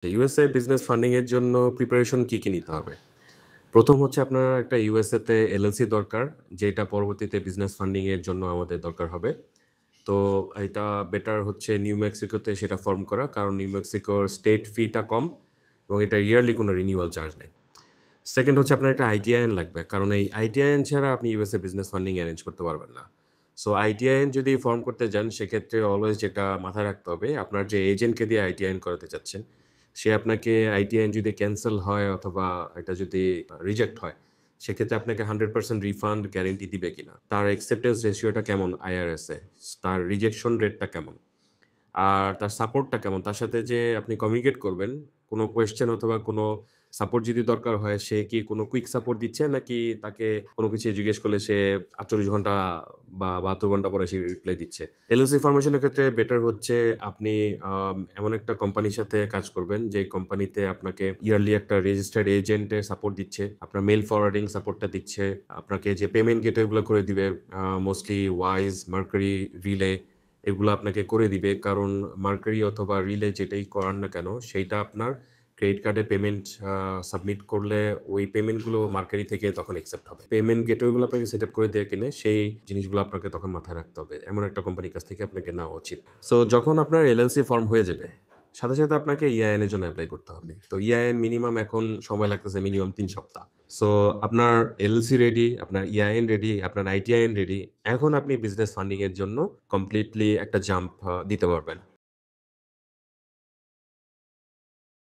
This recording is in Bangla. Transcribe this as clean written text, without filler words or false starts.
ইউএসএ বিজনেস ফান্ডিং এর জন্য প্রিপারেশন কি নিতে হবে? ১ম হচ্ছে আপনার একটা ইউএসএ তে এলএলসি দরকার, যেটা পরবর্তীতে বিজনেস ফান্ডিং এর জন্য আমাদের দরকার হবে। তো এটা বেটার হচ্ছে নিউ মেক্সিকোতে সেটা ফর্ম করা। কারণ নিউ মেক্সিকোর স্টেট ফি টা কম এবং এটা ইয়ারলি কোনো রিনিউয়াল চার্জ নেই। 2nd হচ্ছে আপনার একটা আইটিআইএন লাগবে। কারণ এই আইটিআইএন ছাড়া আপনি ইউএসএ বিজনেস ফান্ডিং এরেঞ্জ করতে পারবেন না। সো আইটিআইএন যদি ফর্ম করতে যান সেক্ষেত্রে অলওয়েজ যেটা মাথায় রাখতে হবে, আপনার যে এজেন্টকে দিয়ে আইটিআইএন করাতে চাচ্ছেন, সে আপনাকে আইটিআইএন যদি ক্যানসেল হয় অথবা এটা যদি রিজেক্ট হয়, সেক্ষেত্রে আপনাকে 100% রিফান্ড গ্যারান্টি দিবে কিনা? তার অ্যাকসেপ্টেন্স রেশিওটা কেমন আইআরএস এ? তার রিজেকশন রেটটা কেমন? আর তার সাপোর্টটা কেমন? তার সাথে যে আপনি কমিউনিকেট করবেন, কোনো কোয়েশ্চেন অথবা কোনো সাপোর্ট যদি দরকার হয়, সে কি কোনো কুইক সাপোর্ট দিচ্ছে? নাকি তাকে কোনো কিছু জিজ্ঞেস করলে সে ৪৮ ঘন্টা বা ৭২ ঘন্টা পরে সে রিপ্লাই দিচ্ছে? এলওসি ফরমেশনের ক্ষেত্রে বেটার হচ্ছে আপনি এমন একটা কোম্পানির সাথে কাজ করবেন, যে কোম্পানিতে আপনাকে ইয়ারলি একটা রেজিস্টার্ড এজেন্টের সাপোর্ট দিচ্ছে, আপনার মেইল ফরওয়ার্ডিং সাপোর্টটা দিচ্ছে, আপনাকে যে পেমেন্ট গেটওয়েগুলো করে দিবে মোস্টলি ওয়াইজ, মার্কারি, রিলে এগুলো আপনাকে করে দিবে। কারণ মার্কারি অথবা রিলে যেটাই করান না কেন, সেইটা আপনার ক্রেডিট কার্ডে পেমেন্ট সাবমিট করলে ওই পেমেন্টগুলো মার্কারি থেকে তখন অ্যাকসেপ্ট হবে। পেমেন্ট গেটওয়েগুলো আপনাকে সেট আপ করে দেয় কিনে, সেই জিনিসগুলো আপনাকে তখন মাথায় রাখতে হবে। এমন একটা কোম্পানির কাছ থেকে আপনাকে নেওয়া উচিত। সো যখন আপনার এলএলসি ফর্ম হয়ে যাবে, সাথে আপনাকে ইআইএন এর জন্য এপ্লাই করতে হবে। তো ইআইএন মিনিমাম এখন সময় লাগতেছে মিনিমাম ৩ সপ্তাহ। সো আপনার এলএলসি রেডি, আপনার ইআইএন রেডি, আপনার আইটিআইএন রেডি। এখন আপনি বিজনেস ফান্ডিং এর জন্য কমপ্লিটলি একটা জাম্প দিতে পারবেন।